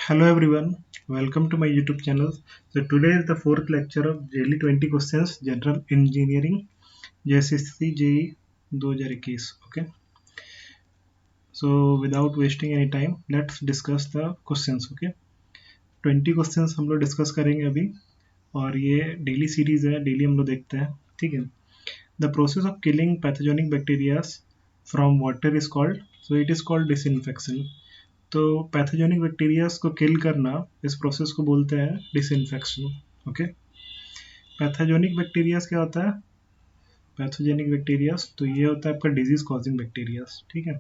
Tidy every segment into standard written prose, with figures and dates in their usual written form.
Hello everyone, welcome to my YouTube channel. So today is the fourth lecture of daily 20 questions General Engineering JSSC JE 2021. Okay. So without wasting any time, let's discuss the questions. Okay. 20 questions हम लोग discuss करेंगे अभी और ये daily series है, daily हम लोग देखते हैं. ठीक है. The process of killing pathogenic bacteria from water is called, so it is called disinfection. तो पैथोजेनिक बैक्टीरियाज को किल करना, इस प्रोसेस को बोलते हैं डिसइंफेक्शन. ओके. पैथोजेनिक बैक्टीरियाज क्या होता है? पैथोजेनिक बैक्टीरियाज तो ये होता है आपका डिजीज कॉजिंग बैक्टीरियाज. ठीक है.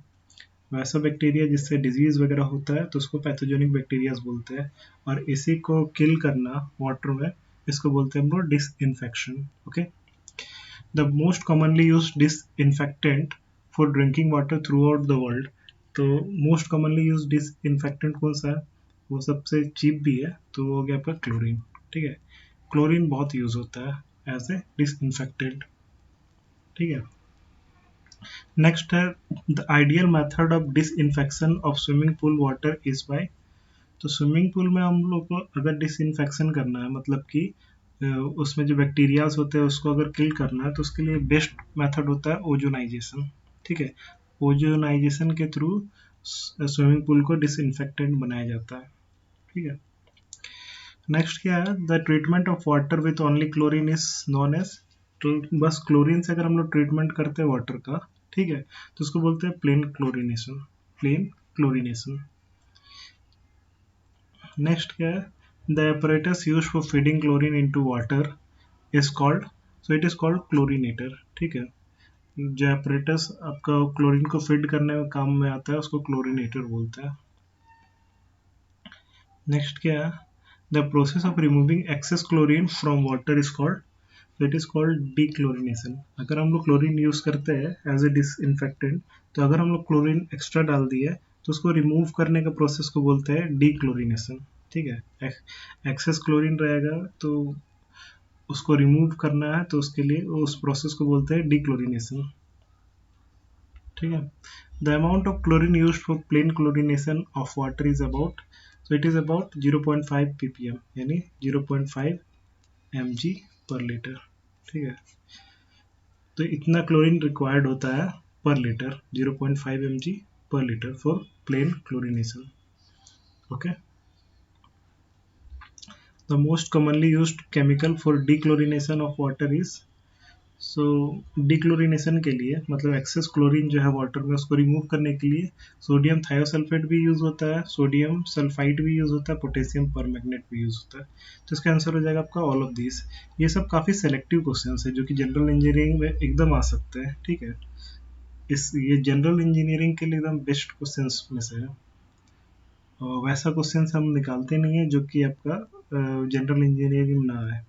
वैसा बैक्टीरिया जिससे डिजीज वगैरह होता है तो उसको पैथोजेनिक बैक्टीरियाज बोलते हैं, और इसी को किल करना वाटर में, इसको बोलते हैं हम लोग disinfection. Okay. The most commonly use disinfectant for drinking water through out the world. तो मोस्ट कॉमनली यूज डिसइंफेक्टेंट कौन सा है? वो सबसे चीप भी है, तो वो हो गया आपका क्लोरीन. ठीक है. क्लोरीन बहुत यूज होता है एज ए डिसइंफेक्टेंट. ठीक है. नेक्स्ट है the ideal method of disinfection of swimming pool water is by. तो स्विमिंग पूल में हम लोग को अगर डिसइंफेक्शन करना है, मतलब कि उसमें जो बैक्टीरियाज होते हैं उसको अगर किल करना है, तो उसके लिए बेस्ट मेथड होता है ओजोनाइजेशन. ठीक है. ओजोनाइजेशन के थ्रू स्विमिंग पूल को डिसइंफेक्टेंट बनाया जाता है. ठीक है. नेक्स्ट क्या है? The treatment of water with only chlorine is known as. तो बस क्लोरीन से अगर हम लोग ट्रीटमेंट करते हैं वाटर का, ठीक है, तो उसको बोलते हैं plain chlorination. Plain chlorination. Next क्या है? The apparatus used for feeding chlorine into water is called, so it is called chlorinator. ठीक है. जो apparatus आपका क्लोरीन को फीड करने में काम में आता है उसको क्लोरीनेटर बोलते हैं. नेक्स्ट क्या है? The process of removing excess chlorine from water is called, so it is called dechlorinination. अगर हम लोग क्लोरीन यूज करते हैं एज ए डिसइंफेक्टेंट, तो अगर हम लोग क्लोरीन एक्स्ट्रा डाल दिए तो उसको रिमूव करने का प्रोसेस को बोलते हैं डीक्लोरिनेशन. ठीक है. एक्सेस क्लोरीन रहेगा तो उसको रिमूव करना है, तो उसके लिए उस प्रोसेस को बोलते हैं डीक्लोरिनेशन. ठीक है. The amount of chlorine used for plain chlorination of water is about, so it is about 0.5 ppm, यानी 0.5 mg पर लीटर. ठीक है. तो इतना क्लोरीन रिक्वायर्ड होता है per litre, 0.5 mg per litre for plain chlorination. Okay. The most commonly used chemical for dechlorination of water is, so dechlorination के लिए मतलब एक्सेस क्लोरीन जो है वाटर में उसको रिमूव करने के लिए सोडियम थायोसल्फेट भी यूज होता है, सोडियम सल्फाइड भी यूज होता है, पोटेशियम परमैंगनेट भी यूज होता है. तो इसका आंसर हो जाएगा आपका ऑल ऑफ दिस. ये सब काफ़ी सेलेक्टिव क्वेश्चंस है जो कि जनरल इंजीनियरिंग में एकदम आ सकते हैं. ठीक है. ये जनरल इंजीनियरिंग के लिए एकदम बेस्ट क्वेश्चंस में से है. और वैसा क्वेश्चंस हम निकालते नहीं है जो कि आपका जनरल इंजीनियरिंग ना है.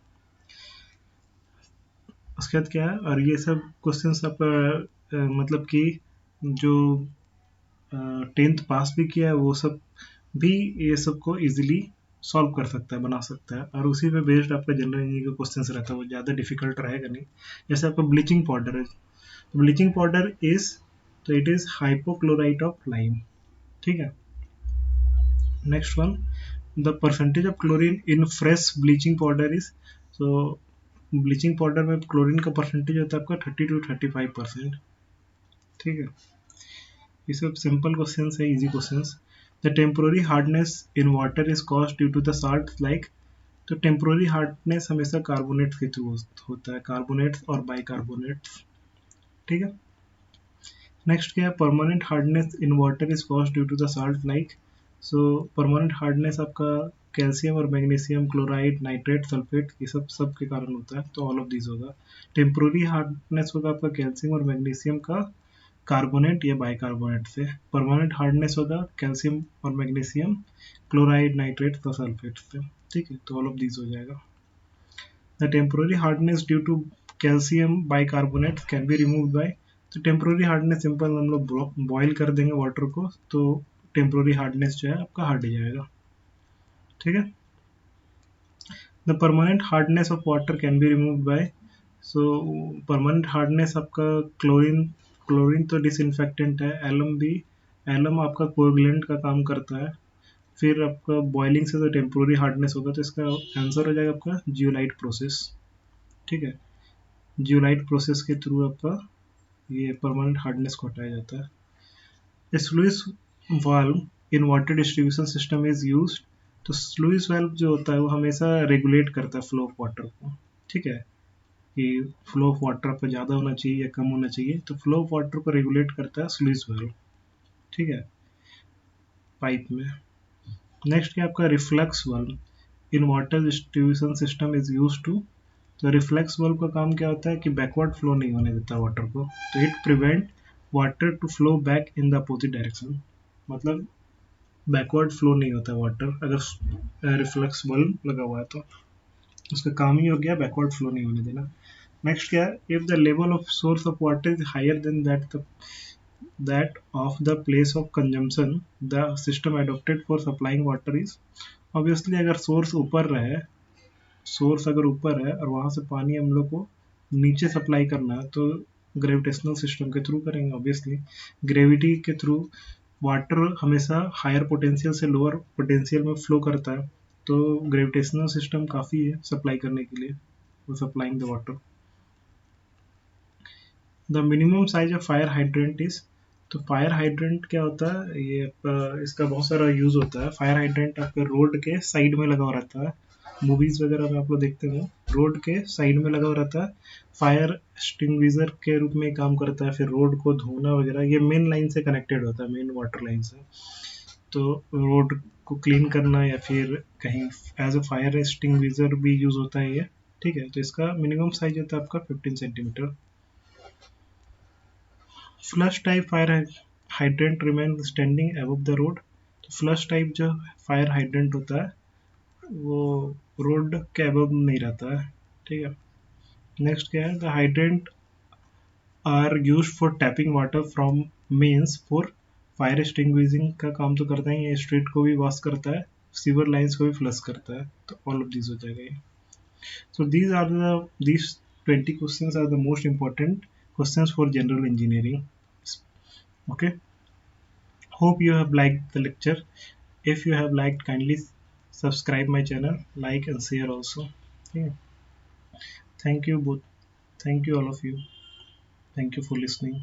उसके बाद क्या है? और ये सब क्वेश्चंस आपका मतलब कि जो 10th पास भी किया है वो सब भी ये सब को इजीली सॉल्व कर सकता है, बना सकता है, और उसी पे बेस्ड आपका जनरल इंजीनियरिंग का क्वेश्चंस रहता है, वो ज़्यादा डिफिकल्ट रहेगा नहीं. जैसे आपका ब्लीचिंग पाउडर है. ब्लीचिंग पाउडर इज, तो it is hypochlorite of lime. ठीक है. Next one, the percentage of chlorine in fresh bleaching powder is, so bleaching powder में क्लोरीन का परसेंटेज होता है आपका 30 to 35%. ठीक है. ये सब सिंपल क्वेश्चन है, easy question. The temporary hardness in water is caused due to the salt like. तो टेम्पोररी हार्डनेस हमेशा कार्बोनेट के थ्रू होता है, कार्बोनेट्स और बाइकार्बोनेट्स. ठीक है. नेक्स्ट क्या है? Permanent hardness in water is caused due to the salt like. So permanent hardness आपका कैल्शियम और मैग्नीशियम, क्लोराइड, नाइट्रेट, सल्फेट, ये सब के कारण होता है, तो ऑल ऑफ दिस होगा. टेम्पोररी हार्डनेस होगा आपका कैल्शियम और मैग्नीशियम का कार्बोनेट या बाइकार्बोनेट से. परमानेंट हार्डनेस होगा कैल्शियम और मैग्नीशियम, क्लोराइड, नाइट्रेट और सल्फेट से. ठीक है. तो ऑल ऑफ दिस हो जाएगा. The temporary hardness due to calcium bicarbonate can be remove by. तो टेम्पोररी हार्डनेस सिंपल हम लोग बॉयल कर देंगे वाटर को, तो टेम्पोररी हार्डनेस जो है आपका हट जाएगा. ठीक है. The permanent hardness of water can be remove bye. So permanent hardness आपका क्लोरीन, क्लोरीन तो डिसइंफेक्टेंट है, एलम भी, एलम आपका कोएगुलेंट का काम करता है. फिर आपका बॉइलिंग से तो टेम्पोररी हार्डनेस होगा, तो इसका आंसर हो जाएगा आपका जियोलाइट प्रोसेस। ठीक है, जियोलाइट प्रोसेस के थ्रू आपका ये परमानेंट हार्डनेस को हटाया जाता है। Sluice valve in water distribution system is used. तो स्लुइस वाल्व जो होता है वो हमेशा रेगुलेट करता है फ्लो ऑफ वाटर को। ठीक है, कि फ्लो ऑफ वाटर आपका ज़्यादा होना चाहिए या कम होना चाहिए, तो फ्लो ऑफ वाटर को रेगुलेट करता है स्लुइस वाल्व। ठीक है, पाइप में। नेक्स्ट क्या आपका reflux valve in water distribution system is use to. तो रिफ्लेक्स वाल्व का काम क्या होता है कि बैकवर्ड फ्लो नहीं होने देता वाटर को, तो it prevent water to flow back in the opposite direction. मतलब बैकवर्ड फ्लो नहीं होता वाटर अगर रिफ्लेक्स वाल्व लगा हुआ है तो उसका काम ही हो गया बैकवर्ड फ्लो नहीं होने देना। नेक्स्ट क्या है, if the level of source of water is higher than that of the place of consumption the system adopted for supplying water is। Obviously अगर सोर्स ऊपर रहे, सोर्स अगर ऊपर है और वहाँ से पानी हम लोग को नीचे सप्लाई करना है, तो ग्रेविटेशनल सिस्टम के थ्रू करेंगे। ऑब्वियसली ग्रेविटी के थ्रू वाटर हमेशा हायर पोटेंशियल से लोअर पोटेंशियल में फ्लो करता है, तो ग्रेविटेशनल सिस्टम काफ़ी है सप्लाई करने के लिए, वो supplying the water. The minimum size of fire hydrant is. तो फायर हाइड्रेंट क्या होता है, ये इसका बहुत सारा यूज होता है। फायर हाइड्रेंट आपके रोड के साइड में लगा हुआ रहता है, मूवीज वगैरह में आप लोग देखते हो रोड के साइड में लगा हुआ रहता है। फायर एक्सटिंग्विशर के रूप में काम करता है, फिर रोड को धोना वगैरह, ये मेन लाइन से कनेक्टेड होता है, मेन वाटर लाइन से। तो रोड को क्लीन करना या फिर कहीं एज अ फायर एक्सटिंग्विशर भी यूज होता है ये। ठीक है, तो इसका मिनिमम साइज होता है आपका 15 centimetre. Flush type fire hydrant remain standing above the road. तो फ्लश टाइप जो फायर हाइड्रेंट होता है वो रोड के अबव नहीं रहता है। ठीक है, नेक्स्ट क्या है, the hydrant are use for tapping water from mains for fire extinguishing का काम तो करता है, ये स्ट्रीट को भी वॉश करता है, सीवर लाइंस को भी फ्लश करता है, तो ऑल ऑफ दिस हो जाएगा ये। सो these 20 questions are the most important questions for general engineering. Okay, hope you have liked the lecture. If you have liked, kindly subscribe my channel, like and share also. Yeah. Thank you both. Thank you all of you. Thank you for listening.